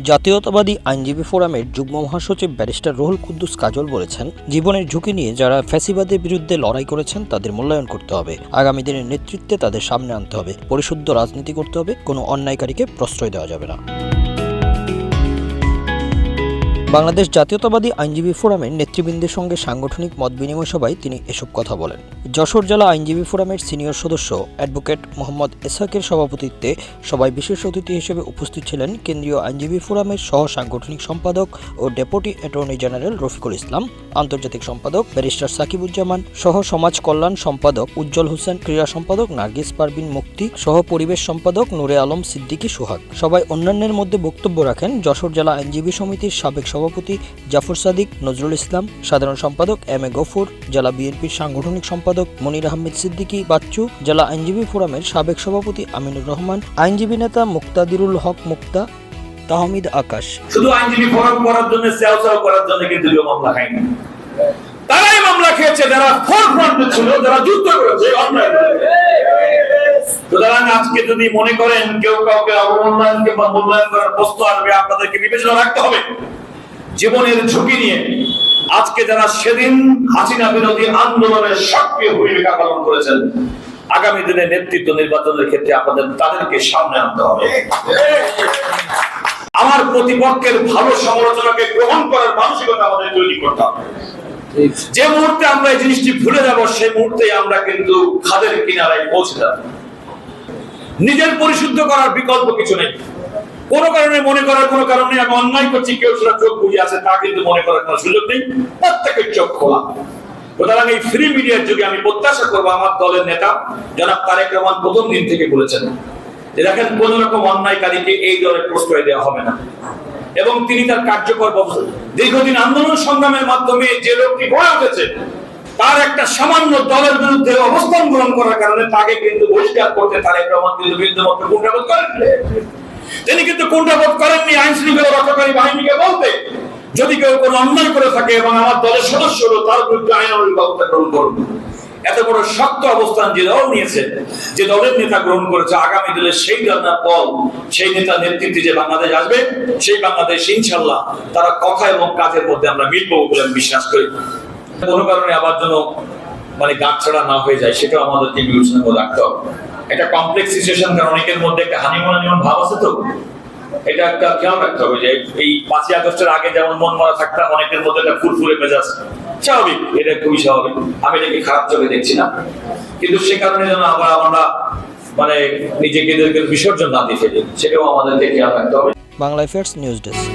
জাতীয়তাবাদী আইনজীবী ফোরামের যুগ্ম মহাসচিব ব্যারিস্টার রুহুল কুদ্দুস কাজল বলেছেন, জীবনের ঝুঁকি নিয়ে যারা ফ্যাসিবাদের বিরুদ্ধে লড়াই করেছেন তাদের মূল্যায়ন করতে হবে। আগামী দিনের নেতৃত্বে তাদের সামনে আনতে হবে। পরিশুদ্ধ রাজনীতি করতে হবে। কোনো অন্যায়কারীকে প্রশ্রয় দেওয়া যাবে না। বাংলাদেশ জাতীয়তাবাদী আইনজীবী ফোরামের নেতৃবৃন্দের সঙ্গে সাংগঠনিক মত বিনিময় সভায় তিনি এসব কথা বলেন। যশোর জেলা আইনজীবী ফোরামের সিনিয়র সদস্য অ্যাডভোকেট মোহাম্মদ এসহাকের সভাপতিত্বে সভায় বিশেষ অতিথি হিসেবে উপস্থিত ছিলেন কেন্দ্রীয় আইনজীবী ফোরামের সহ সাংগঠনিক সম্পাদক ও deputy attorney general Rafiqul Islam, আন্তর্জাতিক সম্পাদক ব্যারিস্টার সাকিবুজ্জামান, সহ সমাজ কল্যাণ সম্পাদক উজ্জ্বল হোসেন, ক্রীড়া সম্পাদক নার্গিস পারভিন মুক্তি, সহ পরিবেশ সম্পাদক নূরে আলম সিদ্দিকী সোহাগ। সবাই অন্যান্যের মধ্যে বক্তব্য রাখেন যশোর জেলা আইনজীবী সমিতির সাবেক সভাপতি জাফর সাদিক, নজরুল ইসলাম, সাধারণ সম্পাদক এম এ গফুর, জেলা বিএনপির সাংগঠনিক সম্পাদক মনির আহমেদ সিদ্দিকী বাচ্চু, জেলা আইনজীবী ফোরামের সাবেক সভাপতি আমিনুর রহমান, আইনজীবী নেতা মুক্তাদিরুল হক মুক্তা, তাহমিদ আকাশ। শুধু আইনজীবী ফোরাম করার জন্য সেও করার জন্য কিন্তু মামলা খায়নি। তারাই মামলা খেয়েছে যারা ফোরফ্রন্টে ছিল, যারা যুদ্ধ করেছে অন্যায়। সুতরাং আজকে যদি মনে করেন কেউ কাউকে অবমূল্যায়ন কিংবা মূল্যায়ন করার প্রশ্ন আসবে, আপনাদেরকে বিবেচনা রাখতে হবে জীবনের ঝুঁকি নিয়ে। আজকে যারা সেদিন হাসিনা বিরোধী আন্দোলনের সক্রিয় ভূমিকা পালন করেছেন, আগামী দিনে নেতৃত্ব নির্বাচনের ক্ষেত্রে আপনাদের তাদেরকে সামনে আনতে হবে। আমার প্রতিপক্ষের ভালো সমালোচনাকে গ্রহণ করার মানসিকতা আমাদের তৈরি করতে হবে। যে মুহূর্তে আমরা এই জিনিসটি ভুলে যাব, সেই মুহূর্তে আমরা কিন্তু খাদের কিনারায় পৌঁছে যাব। নিজের পরিশুদ্ধ করার বিকল্প কিছু নেই। কোনো কারণে মনে করার কোনো কারণ নেই আমি অন্যায় করছি, কেউ সেটা চোখ বুঝে আছে তা কিন্তু মনে করার কোনো সুযোগ নেই। প্রত্যেকের চোখ খোলা। সুতরাং এই ফ্রি মিডিয়ার যুগে আমি প্রত্যাশা করবো আমার দলের নেতা জনাব তারেক রহমান প্রথম দিন থেকে বলেছেন যে দেখেন, কোন রকম অন্যায়কারীকে এই দলের প্রশ্রয় দেওয়া হবে না। এবং তিনি তার কার্যকর দীর্ঘদিন আন্দোলন সংগ্রামের মাধ্যমে যে লোকটি গড়ে উঠেছে, তার একটা সামান্য দলের বিরুদ্ধে অবস্থান গ্রহণ করার কারণে তাকে কিন্তু বহিষ্কার করতে তারেক রহমান কিন্তু বিরুদ্ধে কুণ্ঠাবোধ করেন। তিনি কিন্তু কুণ্ঠাবোধ করেননি আইন শৃঙ্খলা রক্ষাকারী বাহিনীকে বলতে, যদি কেউ কোনো অন্যায় করে থাকে এবং আমার দলের সদস্য হলো, তার বিরুদ্ধে আইনানুগ ব্যবস্থা গ্রহণ করুন। এত বড় শক্ত অবস্থান যে দল নিয়েছে, যে দলের নেতা গ্রহণ করেছে, আগামী দিনে সেই দল সেই নেতা নেতৃত্বে যে বাংলাদেশ আসবে, সেই বাংলাদেশ ইনশাল্লাহ তারা কথা এবং কাজের মধ্যে আমরা মিলবো বলে আমি বিশ্বাস করি। কোনো কারণে আবার যেন গাঁটছাড়া না হয়ে যায়, সেটাও আমাদেরকে বিবেচনা করে রাখতে হবে। এটা কমপ্লেক্স সিচুয়েশন, কারণ অনেকের মধ্যে একটা হানিমুন ভাব আছে, তো এটা একটা খেয়াল রাখতে হবে যে এই 5ই আগস্টের আগে যেমন মন মরা থাকতাম, অনেকের মধ্যে একটা ফুরফুরে মেজাজ স্বাভাবিক, এটা খুবই স্বাভাবিক। আমি এটাকে খারাপ চোখে দেখছি না, কিন্তু সে কারণে যেন আবার আমরা নিজেকে বিসর্জন না দিয়ে ফেলি, সেটাও আমাদেরকে খেয়াল রাখতে হবে। Bangla affairs news desk.